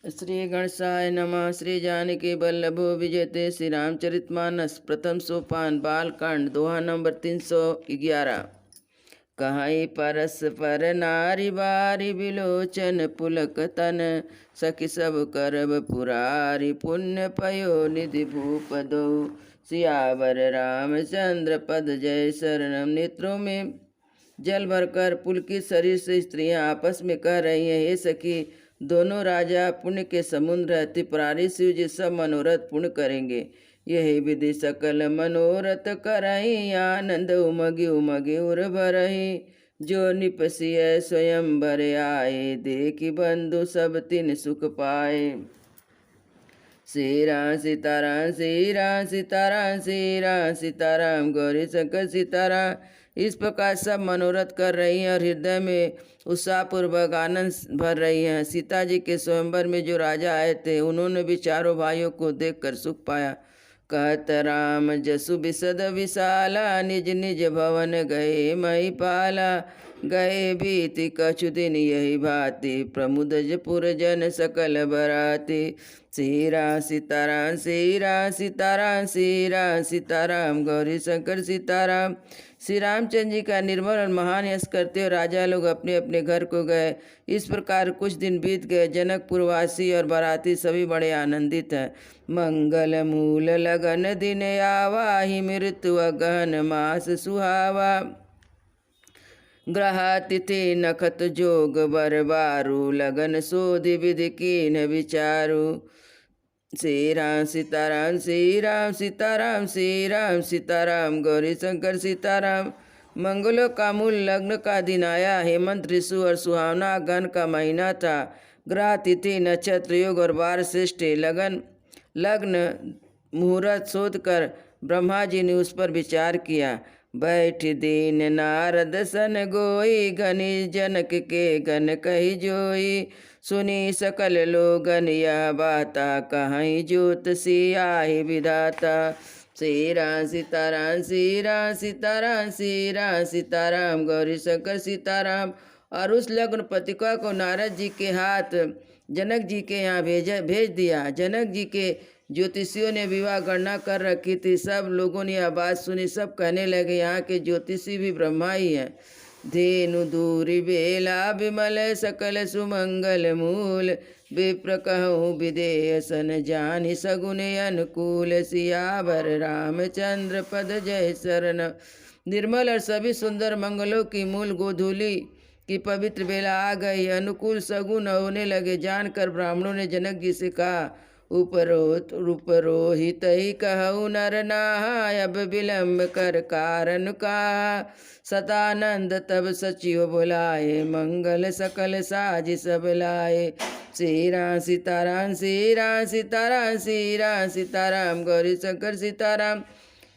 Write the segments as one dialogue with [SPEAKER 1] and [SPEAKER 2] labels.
[SPEAKER 1] श्री गणेशाय नमः। श्री जानकी वल्लभो विजयते। श्री रामचरितमानस प्रथम सोपान बालकांड दोहा नंबर 311। कहीं परस पर नारी बारी बिलोचन पुलक तन सखी सब करब पुरारी पुण्य पयो निधि भूप दो। सियावर रामचंद्र पद जय शरणम। नेत्रों में जल भरकर पुलकित शरीर से स्त्रियां आपस में कह रही हैं, हे सखी, दोनों राजा पुण्य के समुद्र त्रिपुरारी शिव जी सब मनोरथ पूर्ण करेंगे। यही विधि सकल मनोरथ करही आनंद उमगी उमगी उर भरही। जो निपसिय स्वयं बर आए देखी बंधु सब तिन सुख पाए। श्री राम सीताराम श्री राम सीताराम श्री राम सीताराम गौरी शंकर सीताराम। इस प्रकार सब मनोरथ कर रही हैं और हृदय में उत्साहपूर्वक आनंद भर रही हैं। सीता जी के स्वयंवर में जो राजा आए थे उन्होंने भी चारों भाइयों को देखकर सुख पाया। कहत राम जसु विशद विशाला निज निज भवन गए मही पाला। गए बीति कछु दिन यही भांति प्रमुदजपुर जन सकल बराती। श्री राम सीताराम श्री राम सीताराम श्री राम सीताराम गौरी शंकर सीताराम। श्री रामचंद्र जी का निर्मल और महान यश करते हुए राजा लोग अपने अपने घर को गए। इस प्रकार कुछ दिन बीत गए। जनकपुरवासी और बाराती सभी बड़े आनंदित हैं। मंगल मूल लगन दिन आवा ही मृत्यु अगहन मास सुहावा। ग्रह तिथि नखत जोग बरबारू लगन सोधि विधि कीन विचारू। श्री राम सीताराम श्री राम सीताराम श्री राम सीताराम गौरी शंकर सीताराम। मंगलों का मूल लग्न का दिन आया। हेमंत ऋतु और सुहावना गण का महीना था। ग्रह तिथि नक्षत्र योग और वार श्रेष्ठ लग्न मुहूर्त शोध कर ब्रह्मा जी ने उस पर विचार किया। बैठ दीन नारद सन गोई घनी जनक के गन कही जोई। सुनी सकल लोगन यह बाता कहीं ज्योत सी आही विधाता। श्री राम सीताराम श्री राम सीताराम श्री राम सीताराम गौरी शंकर सीताराम। और उस लग्न पत्रिका को नारद जी के हाथ जनक जी के यहाँ भेज दिया। जनक जी के ज्योतिषियों ने विवाह गणना कर रखी थी। सब लोगों ने यह बात सुनी। सब कहने लगे, यहाँ के ज्योतिषी भी ब्रह्मा ही हैं। धेनु दूरी बेला विमल सकल सुमंगल मूल। विप्र कहूँ विदेह सन जानि सगुन अनुकूल। सियावर रामचंद्र पद जय शरण। निर्मल और सभी सुंदर मंगलों की मूल गोधूली की पवित्र बेला आ गई। अनुकूल सगुन होने लगे। जानकर ब्राह्मणों ने जनक जी से कहा, उपरोहित ही कहु नर नाहा अब विलम्ब कर कारण का। सतानंद तब सचिव बुलाए मंगल सकल साज सब लाए। श्री राम सीताराम श्री राम सीताराम श्री राम सीताराम गौरी शंकर सीताराम।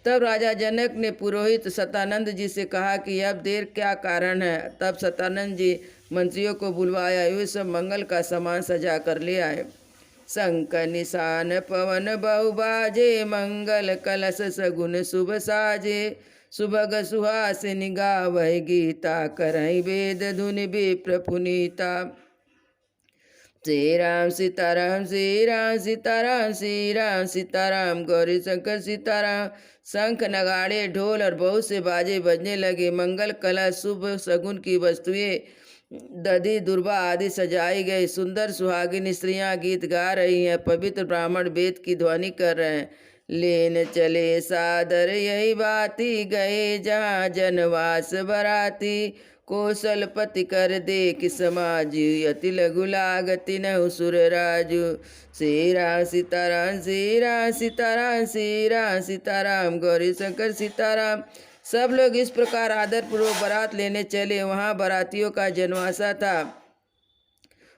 [SPEAKER 1] तब राजा जनक ने पुरोहित सतानंद जी से कहा कि अब देर क्या कारण है। तब सतानंद जी मंत्रियों को बुलवाया। वे सब मंगल का सामान सजा कर ले आए। शंख निशान पवन बहु बाजे मंगल कलश सगुन शुभ साजे। सुभग सुहासिनी गावै गीता करई वेद धुनि विप्र पुनीता। श्री राम सीताराम श्री राम सीताराम श्री राम सीताराम गौरी शंकर सीताराम। शंख नगाड़े ढोल और बहुत से बाजे बजने लगे। मंगल कलश शुभ सगुन की वस्तुएं दधि दुर्बा आदि सजाई गई। सुंदर सुहागिन स्त्रियां गीत गा रही हैं। पवित्र ब्राह्मण वेद की ध्वनि कर रहे हैं। लेन चले सादर यही बाती गए जहाँ जनवास बराती। कौशलपति कर देख समाज अति लघु लागति नहु सुर राजू। श्री राम सीताराम श्री राम सीताराम श्री राम सीताराम गौरी शंकर सीताराम। सब लोग इस प्रकार आदरपूर्वक बारात लेने चले। वहाँ बारातियों का जनवासा था।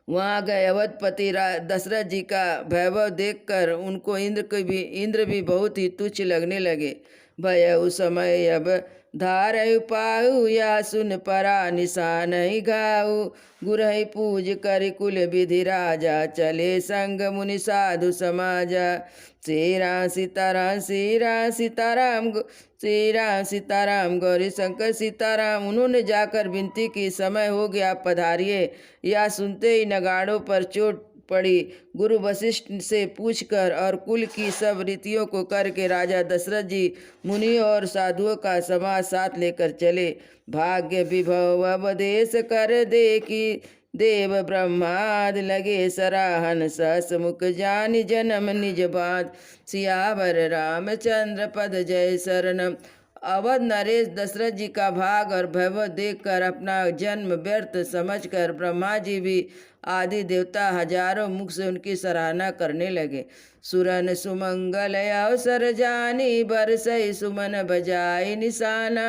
[SPEAKER 1] वहाँ गए। अवधपति दशरथ जी का वैभव देखकर उनको इंद्र भी बहुत ही तुच्छ लगने लगे। भय उस समय अब धारु पाहु या सुन परा निशान ही घाऊ। गुरहि पूज कर कुल विधि राजा चले संग मुनि साधु समाजा। श्री राम सीताराम श्री राम सीताराम श्री राम सीताराम गौरी शंकर सीताराम। उन्होंने जाकर विनती की, समय हो गया, पधारिए। या सुनते ही नगाड़ों पर चोट पड़ी। गुरु वशिष्ठ से पूछकर और कुल की सब रीतियों को करके राजा दशरथ जी मुनियों और साधुओं का समाज साथ लेकर चले। भाग्य विभव अवदेश कर देखी देव ब्रह्माद लगे सराहन सहस मुख जानि जन्म निज बात सियावर रामचंद्र पद जय शरण। अवध नरेश दशरथ जी का भाग और वैभव देखकर अपना जन्म व्यर्थ समझकर ब्रह्मा जी भी आदि देवता हजारों मुख से उनकी सराहना करने लगे। सुरन सुमंगल अवसर जानी बरसई सुमन बजाई निशाना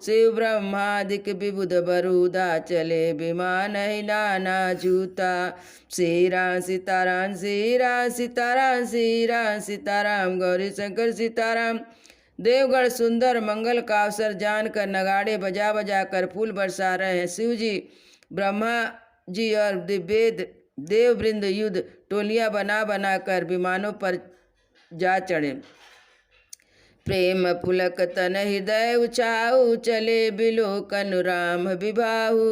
[SPEAKER 1] शिव ब्रह्मादिक विबुध बरूदा चले विमान ही नाना जूता। श्री राम सीताराम श्री राम सीताराम श्री राम सीताराम गौरी शंकर सीताराम। देवगढ़ सुंदर मंगल का अवसर जानकर नगाड़े बजा बजा कर फूल बरसा रहे हैं। शिव जी ब्रह्मा जी और देव वृंद युद्ध टोलियां बना बना कर विमानों पर जा चढ़े। प्रेम पुलक तन हृदय उचाऊ चले बिलोकन राम विबाहु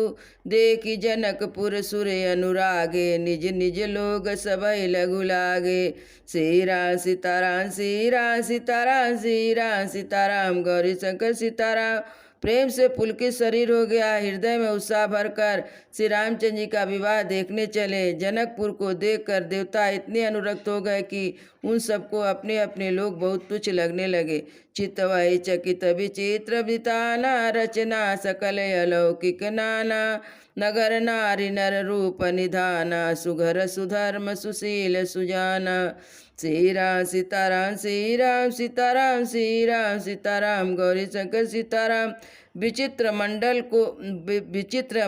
[SPEAKER 1] देखी जनकपुर सुर अनुरागे निज निज लोग सबई लघु लागे। श्री राम सीताराम श्री राम सीताराम श्री राम सीताराम गौरी शंकर सीताराम। प्रेम से पुलकित शरीर हो गया। हृदय में उत्साह भरकर श्री रामचंद्र जी का विवाह देखने चले। जनकपुर को देखकर देवता इतने अनुरक्त हो गए कि उन सबको अपने अपने लोग बहुत तुच्छ लगने लगे। चितवई चकित विचित्र बिताना रचना सकल अलौकिक नाना नगर नारी नर रूप निधाना सुघर सुधर्म सुशील सुजाना। श्री राम सीताराम श्री राम सीताराम श्री राम सीताराम गौरी शंकर सीताराम। विचित्र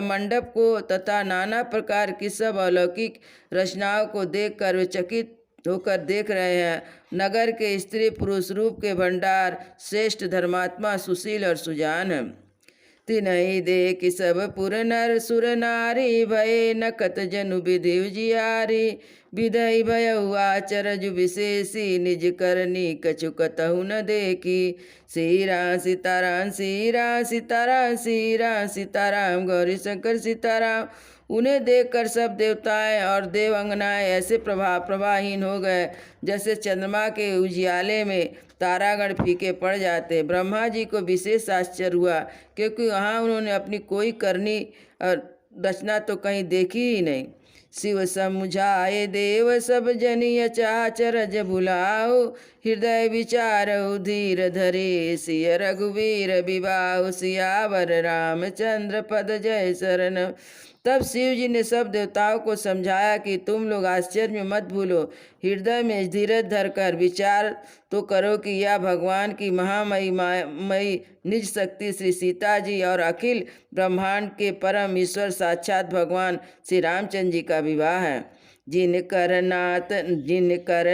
[SPEAKER 1] मंडप को तथा नाना प्रकार की सब अलौकिक रचनाओं को देखकर वे चकित होकर देख रहे हैं। नगर के स्त्री पुरुष रूप के भंडार श्रेष्ठ धर्मात्मा सुशील और सुजान है। तिनहि देख सब पुर नर सुर नारी भय नकत जनु विधि उजियारी विधि भयउ आचरजु विशेषी निज करनी कछु कतहु न देखी। श्री राम सीताराम श्री राम सीताराम श्री राम सीताराम गौरी शंकर सीताराम। उन्हें देखकर सब देवताएं और देवांगनाएं ऐसे प्रभाहीन हो गए जैसे चंद्रमा के उजियाले में तारागण फीके पड़ जाते। ब्रह्मा जी को विशेष आश्चर्य हुआ क्योंकि वहाँ उन्होंने अपनी कोई करनी और रचना तो कहीं देखी ही नहीं। शिव समुझाए देव सब जनिय चाचरज भुलाओ हृदय विचार धीर धरे सिय रघुवीर विवाह सियावर रामचंद्र पद जय शरण। तब शिव जी ने सब देवताओं को समझाया कि तुम लोग आश्चर्य में मत भूलो, हृदय में धीरज धरकर विचार तो करो कि यह भगवान की महामयी निज शक्ति श्री सीता जी और अखिल ब्रह्मांड के परम ईश्वर साक्षात भगवान श्री रामचंद्र जी का विवाह है। जिन कर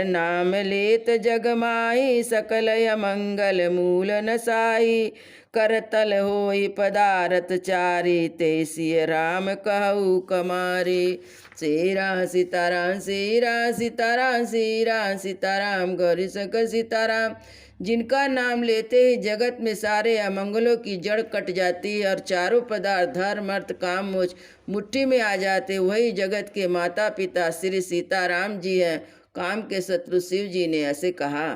[SPEAKER 1] नाम लेत जग माही सकल अमंगल मूल नसाई करतल होई पदारथ चारी ते सिय राम कहू कमारी। श्री राम सीताराम श्री राम सीताराम श्री राम सीताराम गौरी शंकर सीताराम। जिनका नाम लेते ही जगत में सारे अमंगलों की जड़ कट जाती है और चारों पदार्थ धर्म अर्थ काम मोक्ष मुट्ठी में आ जाते, वही जगत के माता पिता श्री सीताराम जी हैं। काम के शत्रु शिव जी ने ऐसे कहा।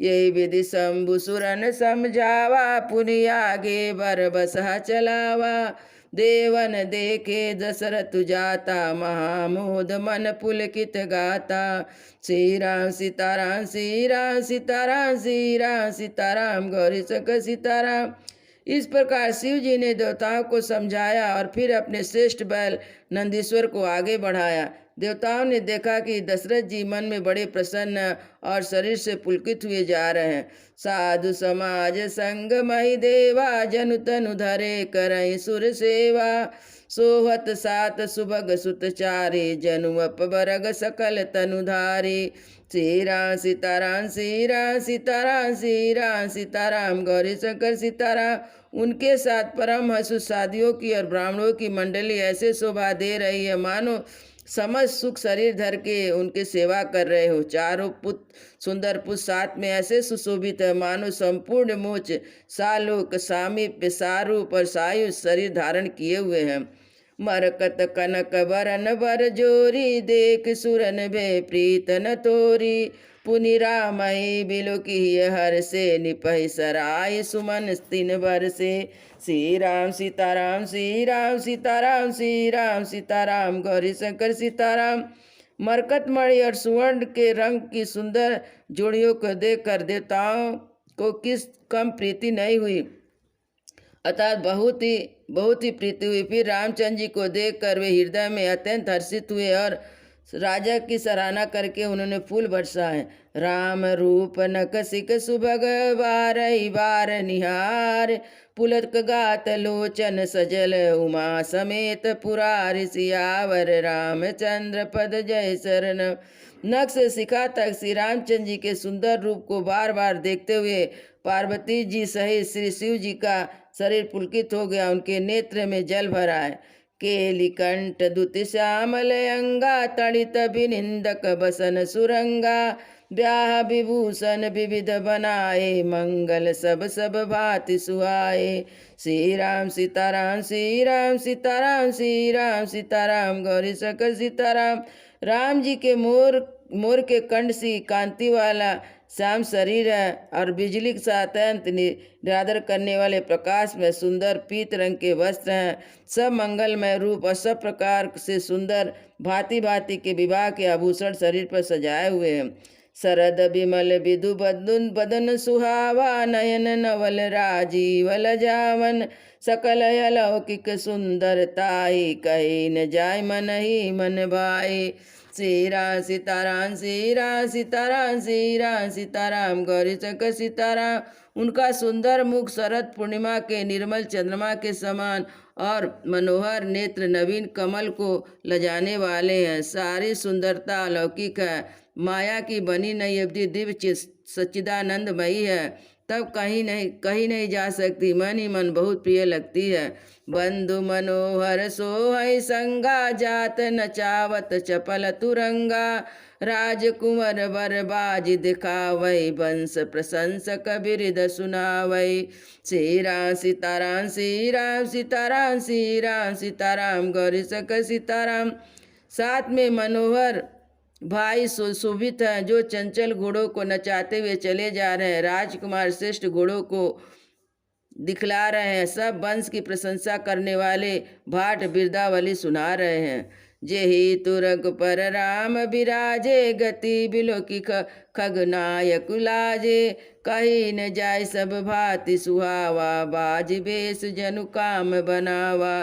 [SPEAKER 1] यही विधि शंभु सुरन समझावा पुनि आगे बर बसहा चलावा देवन देखे दशरथ जाता महामोद मन पुलकित गाता। श्री राम सीताराम श्री राम सीताराम श्री राम सीताराम गौरी शंकर सीताराम। इस प्रकार शिव जी ने देवताओं को समझाया और फिर अपने श्रेष्ठ बैल नंदीश्वर को आगे बढ़ाया। देवताओं ने देखा कि दशरथ जी मन में बड़े प्रसन्न और शरीर से पुलकित हुए जा रहे हैं। साधु समाज संग मही देवा जनु तनु धरे करई सुर सेवा सोहत सात सुभग सुत चारे जनु अपबरग सकल तनुधारी। श्री राम सीताराम श्री राम सीताराम श्री राम सीताराम गौरी शंकर सीताराम। उनके साथ परम हंसु साधियों की और ब्राह्मणों की मंडली ऐसे शोभा दे रही है मानो समझ सुख शरीर धर के उनकी सेवा कर रहे हो। चारों सुंदर पुत्र साथ में ऐसे सुशोभित है मानो संपूर्ण मोच सालोक सामीप्य सारूप और सायुज शरीर धारण किए हुए हैं। मरकत कनक बरन बर जोरी, देख सुरन भे प्रीत न तोरी। पुनि रामहि बिलोकी हर से, निपहि सराय सुमन तिन बर से। श्री राम सीताराम, श्री राम सीताराम, श्री राम सीताराम, गौरी शंकर सीताराम। मरकत मणि और सुवर्ण के रंग की सुंदर जोड़ियों को देखकर देवताओं को किस कम प्रीति नहीं हुई, अर्थात बहुत ही प्रीति हुई। फिर रामचंद्र जी को देखकर वे हृदय में अत्यंत हर्षित हुए और राजा की सराहना करके उन्होंने फूल बरसाए। राम रूप नकसिक सुभग, बारहि बार निहार। पुलक गात लोचन सजल, उमा समेत पुरारि सियावर। रामचंद्र पद जय शरण। नख से शिखा तक श्री रामचंद्र जी के सुंदर रूप को बार बार देखते हुए पार्वती जी सहित श्री शिव जी का शरीर पुलकित हो गया। उनके नेत्र में जल भर आए। केलिकंठ दुति श्यामल अंगा, तड़ित बिनिंदक बसन सुरंगा। ब्याह विभूषण विविध बनाए, मंगल सब सब भांति सुहाए। श्री राम सीताराम, श्री राम सीताराम, श्री राम सीताराम, गौरी शंकर सीताराम। राम जी के मोर के कंठ सी कांति वाला श्याम शरीर है और बिजली के साथ अत्यंत निरादर करने वाले प्रकाश में सुंदर पीत रंग के वस्त्र हैं। सब मंगलमय रूप और सब प्रकार से सुंदर भांति भांति के विवाह के आभूषण शरीर पर सजाए हुए हैं। शरद विमल विदु बदन बदन सुहावा, नयन नवल राजीव लजावन। सकल अलौकिक सुंदरताई, कही न जाय मन ही मन भाई। श्री राम सीताराम, श्री राम सीताराम, श्री राम सीताराम, गौरी शंकर सीताराम। उनका सुंदर मुख शरद पूर्णिमा के निर्मल चंद्रमा के समान और मनोहर नेत्र नवीन कमल को लजाने वाले हैं। सारी सुंदरता अलौकिक है, माया की बनी नहीं अवधि दिव्य सच्चिदानंदमयी है, तब कहीं नहीं जा सकती। मन ही मन बहुत प्रिय लगती है। बंधु मनोहर सोहै संगा, जात नचावत चपल तुरंगा। राजकुमार बरबाज दिखावै, वंश प्रशंसक बिरद सुनावै। श्री राम सीताराम, श्री राम सीताराम, श्री राम सीताराम, गौरी शंकर सीताराम। साथ में मनोहर भाई शोभित हैं, जो चंचल घोड़ों को नचाते हुए चले जा रहे हैं। राजकुमार श्रेष्ठ घोड़ों को दिखला रहे हैं। सब वंश की प्रशंसा करने वाले भाट बिरदावली सुना रहे हैं। जेहि तुरग पर राम बिराजे, गति बिलोकी खगनायक लाजे। कही न जाय सब भांति सुहावा, बाज बेस जनु काम बनावा।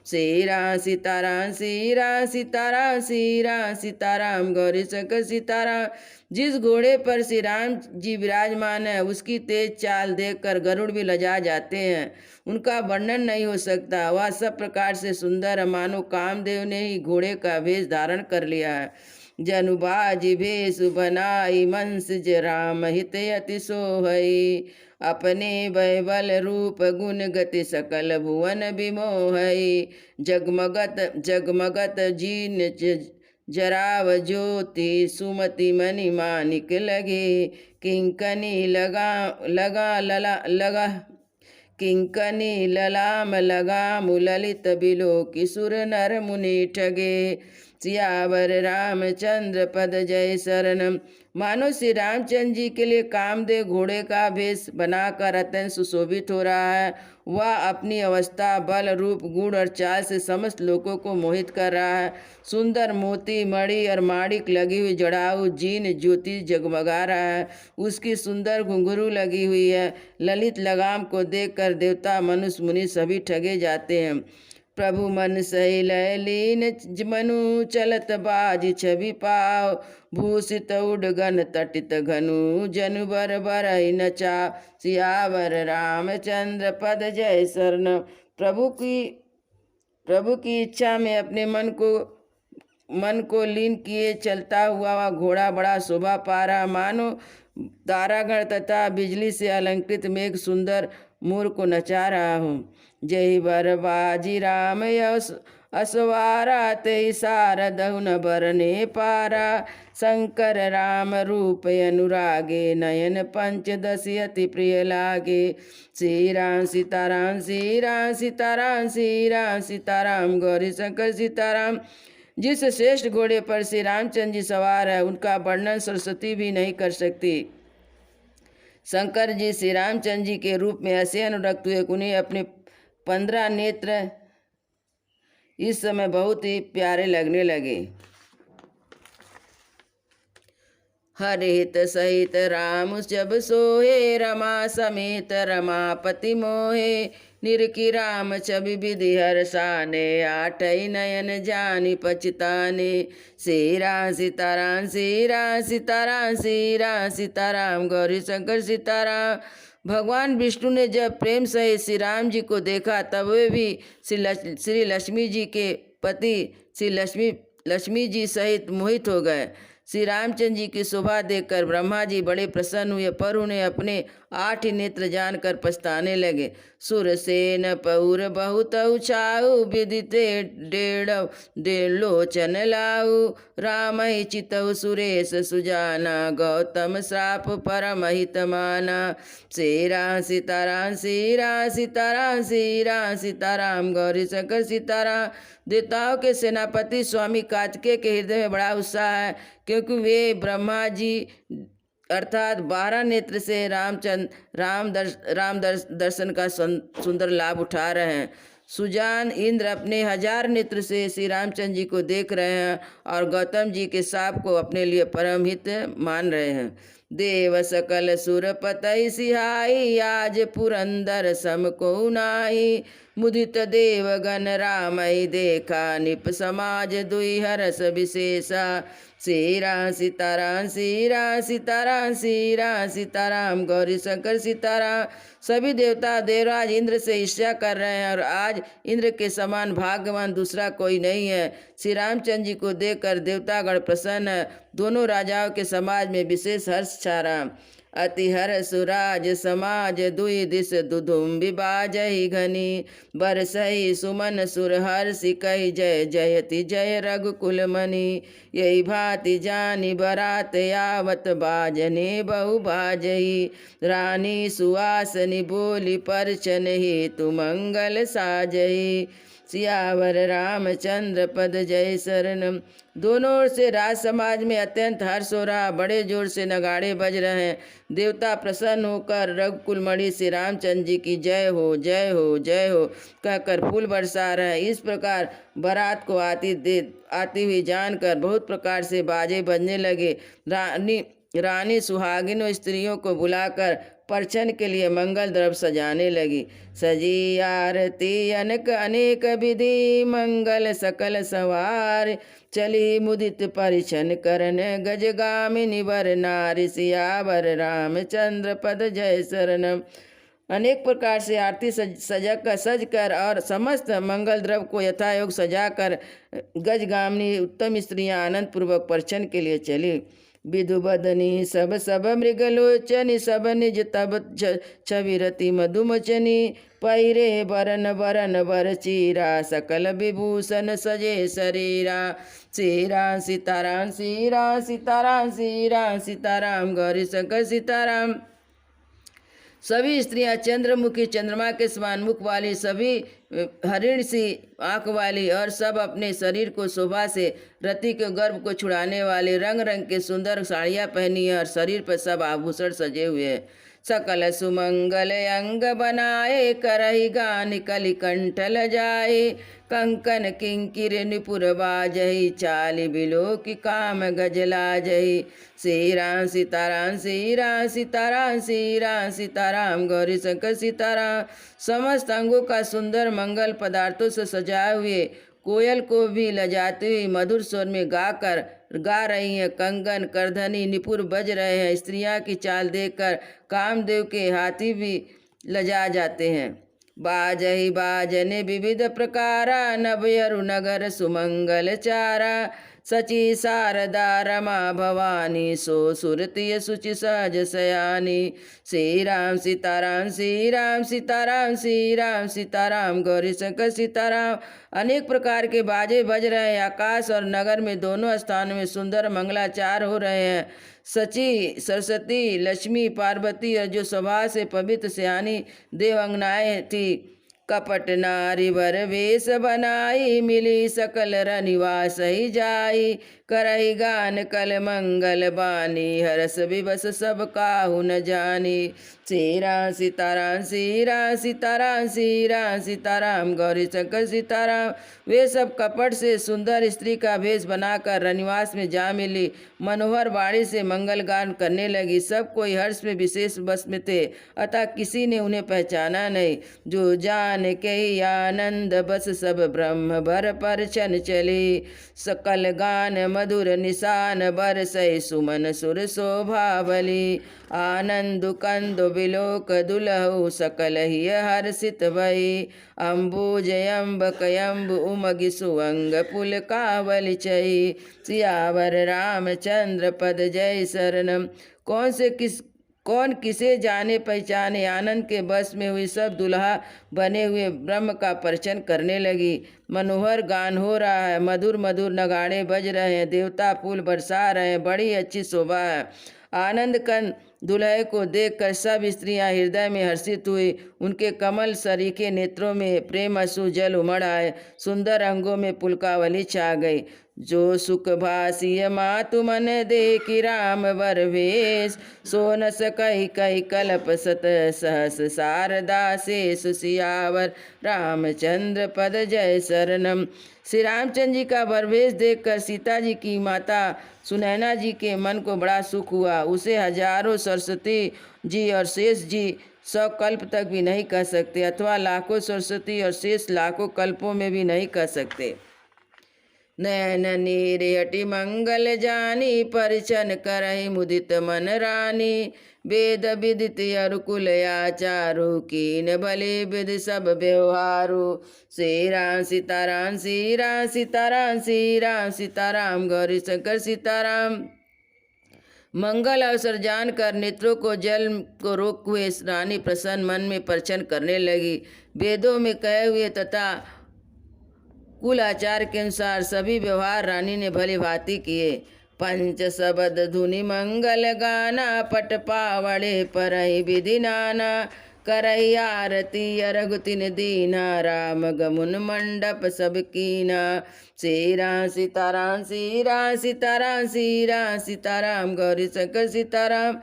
[SPEAKER 1] श्री राम सीताराम, श्री राम सीताराम, श्री राम सीताराम, गौरी शंकर सीताराम। जिस घोड़े पर श्री राम जी विराजमान है, उसकी तेज चाल देखकर गरुड़ भी लजा जाते हैं। उनका वर्णन नहीं हो सकता। वह सब प्रकार से सुंदर, मानो कामदेव ने ही घोड़े का वेश धारण कर लिया है। जनुबाज भेष बनाई, मंस राम हित अति सोहई। अपने बैबल रूप गुण गति, सकल भुवन विमोहई। जगमगत जीन जराव ज्योति, सुमति मणि मानिक लगे। किंकनी किंकनी ललाम लगाम, ललित बिलोकी सुर नर मुनि ठगे। सियावर रामचंद्र पद जय शरण। मानो श्री रामचंद्र जी के लिए कामदेव घोड़े का भेष बनाकर अत्यंत सुशोभित हो रहा है। वह अपनी अवस्था, बल, रूप, गुण और चाल से समस्त लोगों को मोहित कर रहा है। सुंदर मोती, मणि और माणिक लगी हुई जड़ाऊ जीन ज्योति जगमगा रहा है। उसकी सुंदर घुंघरू लगी हुई है। ललित लगाम को देखकर देवता, मनुष्य, मुनि सभी ठगे जाते हैं। प्रभु मन सही लय लीन, मनु चलत बाज छवि पाव। भूषित उडगन तटित घनु, जनु बर बरहि नचा। सियावर रामचंद्र पद जय शरण। प्रभु की इच्छा में अपने मन को लीन किए चलता हुआ वह घोड़ा बड़ा शोभा पा रहा, मानो तारागण तथा बिजली से अलंकृत मेघ सुंदर मोर को नचा रहा हूँ। जय बर बाजी राम यश असवारा ते सारदहु न बरने पारा। शंकर राम रूप अनुरागे नयन पंचदशी अति प्रिय लागे। श्री राम सीताराम श्री राम सीताराम श्री राम सीताराम गौरी शंकर सीताराम। जिस श्रेष्ठ घोड़े पर श्री रामचंद्र जी सवार है उनका वर्णन सरस्वती भी नहीं कर सकती। शंकर जी श्री रामचंद्र जी के रूप में ऐसे अनुरक्त हुए उन्हें अपने 15 नेत्र इस समय बहुत ही प्यारे लगने लगे। हरित सहित राम जब सोहे रमा समेत रमापति मोहे। निरखी राम छवि विधि हर्षाने आठई नयन जानि पछताने। श्री राम सीताराम श्री राम सीताराम श्री राम सीताराम गौरी शंकर सीताराम। भगवान विष्णु ने जब प्रेम सहित श्री राम जी को देखा तब वे भी श्री लक्ष्मी जी के पति श्री लक्ष्मी जी सहित मोहित हो गए। श्री रामचंद्र जी की शोभा देखकर ब्रह्मा जी बड़े प्रसन्न हुए, पर उन्हें अपने 8 नेत्र जानकर पछताने लगे। सुरसेन पौर बहुत उछाऊ विदिते 1.5 लोचन लाऊ। राम ही चितऊ सुरेश सुजाना गौतम श्राप परम हित माना। श्री राम सीताराम श्री राम सीताराम श्री राम सीताराम गौरी शंकर सीताराम। देवताओं के सेनापति स्वामी कार्तिकेय के हृदय में बड़ा उत्साह है, क्योंकि वे ब्रह्मा जी अर्थात 12 नेत्र से राम दर्शन का सुंदर लाभ उठा रहे हैं। सुजान इंद्र अपने 1000 नेत्र से श्री रामचंद्र जी को देख रहे हैं और गौतम जी के साप को अपने लिए परम हित मान रहे हैं। देव सकल सुर पतई सिहाई आज पुरंदर सम को नाई। मुदित देवगण रामई देखा निप समाज दुई हरस विशेषा। श्री राम सीताराम श्री राम सीताराम श्री राम सीताराम गौरी शंकर सीताराम। सभी देवता देवराज इंद्र से ईर्ष्या कर रहे हैं और आज इंद्र के समान भाग्यवान दूसरा कोई नहीं है। श्री रामचंद्र जी को देखकर देवतागण प्रसन्न है। दोनों राजाओं के समाज में विशेष हर्ष छा रहा। अति हर सुराज समाज दुई दिश दुधुम बाजहि घनी। बरसहि सुमन सुर हर्षि कहि जय जयति जय रघुकुल मणि। यही भांति जानी बरात आवत बाजने बहु बाजहि। रानी सुहासनी बोली परचन हेतु मंगल साजहि। सियावर रामचंद्र पद जय शरणम। दोनों ओर से राज समाज में अत्यंत हर्ष हो रहा। बड़े जोर से नगाड़े बज रहे हैं। देवता प्रसन्न होकर रघुकुल मणि श्री रामचंद्र जी की जय हो जय हो जय हो कहकर फूल बरसा रहे हैं। इस प्रकार बारात को आती हुई जानकर बहुत प्रकार से बाजे बजने लगे। रानी सुहागिनों स्त्रियों को बुलाकर परछन के लिए मंगल द्रव्य सजाने लगी। सजी आरती अनेक विधि मंगल सकल सवार। चली मुदित परिछन करन गजगामिनी वर नारी। सियावर रामचंद्र पद जय शरणम। अनेक प्रकार से आरती सज कर और समस्त मंगल द्रव्य को यथायोग सजाकर गजगामिनी उत्तम स्त्रियां आनंद पूर्वक परछन के लिए चली। विधु बदनी सब मृगलोचनी सब निज तब छविरति मधुमचनी। पैरे बरन बर चीरा सकल विभूषण सजे शरीरा। श्री राम सीताराम श्री राम सीताराम श्री राम सीताराम गौरी शंकर सीताराम। सभी स्त्रियां चंद्रमुखी चंद्रमा के समान मुख वाली, सभी हरिण सी आंख वाली और सब अपने शरीर को शोभा से रति के गर्भ को छुड़ाने वाले रंग रंग के सुंदर साड़ियाँ पहनी है और शरीर पर सब आभूषण सजे हुए हैं। सकल सुमंगल अंग बनाए करही गान कलि कंठ लजाए। कंकन किंकिर निपुर बाजहि चालि बिलो की काम गजला जही। श्री राम सीताराम श्री राम सीताराम श्री राम सीताराम गौरी शंकर सीताराम। समस्त अंगों का सुंदर मंगल पदार्थों से सजाए हुए कोयल को भी लजाते हुए मधुर स्वर में गा रही हैं। कंगन करधनी निपुर बज रहे हैं। स्त्रियां की चाल देखकर कामदेव के हाथी भी लजा जाते हैं। बाजहि बाजने विविध प्रकारा नभयरु नगर सुमंगल चारा। सची शारदा रमा भवानी सो सुरतीय सुचि सहज सयानी। श्री राम सीताराम श्री राम सीताराम श्री राम सीताराम गौरी शंकर सीताराम। अनेक प्रकार के बाजे बज रहे हैं। आकाश और नगर में दोनों स्थानों में सुंदर मंगलाचार हो रहे हैं। सची सरस्वती लक्ष्मी पार्वती और जो स्वभाव से पवित्र सयानी देवांगनाएं थी, कपट नारी वर वेश बनाई, मिली सकल रनिवास ही जाई। करही गान कल मंगल बानी, हरस विवश सब काहू न जानी। श्री राम सीताराम श्री राम सीताराम श्री राम सीताराम गौरी शंकर सीताराम। वे सब कपट से सुंदर स्त्री का भेष बनाकर रनिवास में जा मिली। मनोहर वाणी से मंगल गान करने लगी। सब कोई हर्ष में विशेष बस में थे, अतः किसी ने उन्हें पहचाना नहीं। जो जान के आनंद बस सब ब्रह्म भर पर छन चली। सकल गान मधुर निशान बरसै सुमन सुर शोभावली। आनंद कंद बिलोक दुलहु सकल ही हर्षित भई। अम्बुज अम्बक अम्ब उमगि सुअंग पुल कावल चई। सियावर रामचंद्र पद जय शरणम। कौन किसे जाने पहचाने। आनंद के बस में हुई सब दुल्हा बने हुए ब्रह्म का परिचय करने लगी। मनोहर गान हो रहा है, मधुर मधुर नगाड़े बज रहे हैं, देवता फूल बरसा रहे हैं, बड़ी अच्छी शोभा है। आनंद कंद दुल्हे को देखकर सब स्त्रियां हृदय में हर्षित हुई। उनके कमल सरीखे नेत्रों में प्रेम अश्रु जल उमड़ आए। सुंदर अंगों में पुलकावली छा गई। जो सुख भासिय मातु मन देखि राम वर वेश। सो न सकहि कहि कल्प सत सहस शारदा शेष। सियावर रामचंद्र पद जय शरणम। श्री रामचंद्र जी का वरवेश देखकर सीता जी की माता सुनैना जी के मन को बड़ा सुख हुआ। उसे हजारों सरस्वती जी और शेष जी 100 कल्प तक भी नहीं कह सकते, अथवा लाखों सरस्वती और शेष लाखों कल्पों में भी नहीं कह सकते। नैन नीर हटि मंगल जानी, परिचन करहि मुदित मन रानी। वेद विदित अरुकुल आचारु, कीन भले विधि सब व्यवहारु। श्री राम सीताराम श्री राम सीताराम श्री राम सीताराम गौरी शंकर सीताराम। मंगल अवसर जानकर नेत्रों को जल को रोक हुए रानी प्रसन्न मन में परिचन करने लगी। वेदों में कहे हुए तथा कुल आचार के अनुसार सभी व्यवहार रानी ने भली भांति किए। पंच शबद धुनि मंगल गाना, पट पावड़े परहि विधि नाना। करहि आरती अरघ तिन दीना, राम गमुन मंडप सब कीना। श्री राम सीताराम श्री राम सीताराम श्री राम सीताराम गौरी शंकर सीताराम।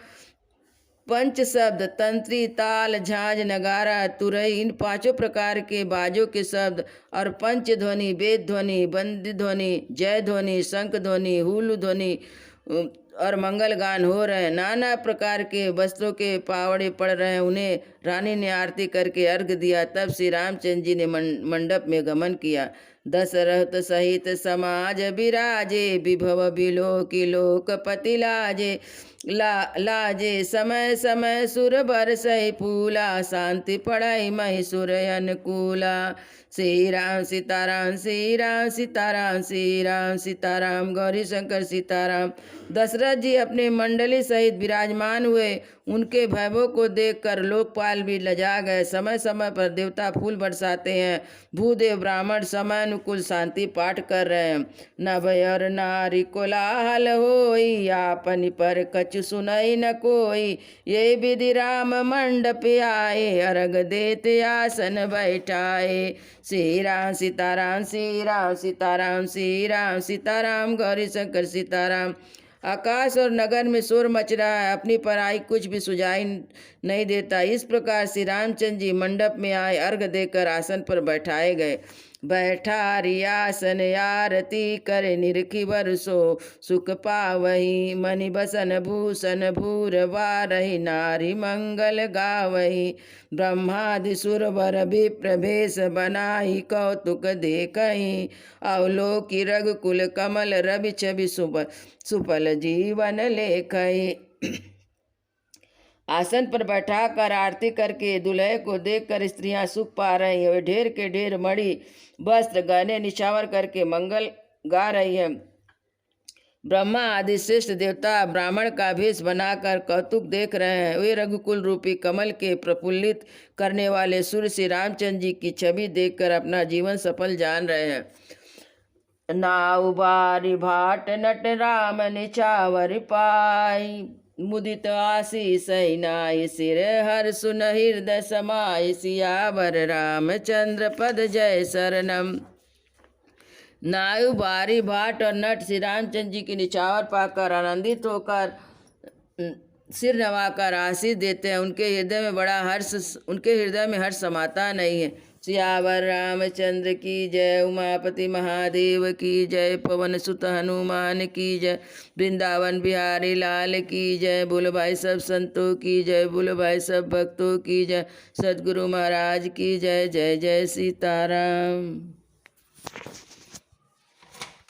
[SPEAKER 1] पंच शब्द तंत्री ताल झांझ नगारा तुरई, इन पांचों प्रकार के बाजों के शब्द और पंच ध्वनि वेद ध्वनि बंदी ध्वनि जय ध्वनि शंख ध्वनि हुल ध्वनि और मंगल गान हो रहे हैं। नाना प्रकार के वस्त्रों के पावड़े पड़ रहे हैं। उन्हें रानी ने आरती करके अर्घ दिया। तब श्री रामचंद्र जी ने मंडप में गमन किया। दशरथ सहित समाज विराजे, विभव बिलो की लोकपति लाजे। लाजे समय समय सुर बरसै फूला, शांति पड़ै महिषुर अनुकूला। श्री राम सीताराम श्री राम सीताराम श्री राम सीताराम गौरी शंकर सीताराम। दशरथ जी अपने मंडली सहित विराजमान हुए। उनके वैभव को देखकर लोकपाल भी लजा गए। समय समय पर देवता फूल बरसाते हैं। भूदेव ब्राह्मण समय अनुकूल शांति पाठ कर रहे हैं। नभ और नारी कोलाहल होई, आपनि पर कछु सुनई न कोई। ये विधि राम मंडप आए, अर्घ देते आसन बैठाए। श्री राम सीताराम श्री राम सीताराम श्री राम सीताराम गौरी शंकर सीताराम। आकाश और नगर में शोर मच रहा है, अपनी पराई कुछ भी सुझाई नहीं देता। इस प्रकार श्री रामचंद्र जी मंडप में आए, अर्घ देकर आसन पर बैठाए गए। बैठारी आसन आरती करे, निरखी बरसो सुख पावही। मणि बसन भूषण भूर वारही, नारी मंगल गावही। ब्रह्मादि सुरवर विप्र भेष बनाई, कौतुक देखही। अवलोकि रघुकुल कमल रवि छवि सुफल जीवन लेखही। आसन पर बैठाकर आरती करके दुल्हे को देखकर स्त्रियां सुख पा रही हैं। वे ढेर के ढेर मणि वस्त्र गहने निछावर करके मंगल गा रही हैं। ब्रह्मा आदि श्रेष्ठ देवता ब्राह्मण का भेष बनाकर कौतुक देख रहे हैं। वे रघुकुल रूपी कमल के प्रफुल्लित करने वाले सूर्य श्री रामचंद्र जी की छवि देखकर अपना जीवन सफल जान रहे हैं। नाउ बारी भाट नट राम निचावर पाई, मुदित आशीष नाय सिर हर सुन हृदय समाय, सियावर रामचंद्र पद जय शरणम। नायु बारी भाट और नट श्री रामचंद्र जी की निछावर पाकर आनंदित होकर सिर नवाकर आशीष देते हैं। उनके हृदय में हर्ष समाता नहीं है। सियावर रामचंद्र की जय, उमापति महादेव की जय, पवन सुत हनुमान की जय, वृंदावन बिहारी लाल की जय। बोलो भाई सब संतों की जय, बोलो भाई सब भक्तों की जय, सद्गुरु महाराज की जय। जय जय सीताराम।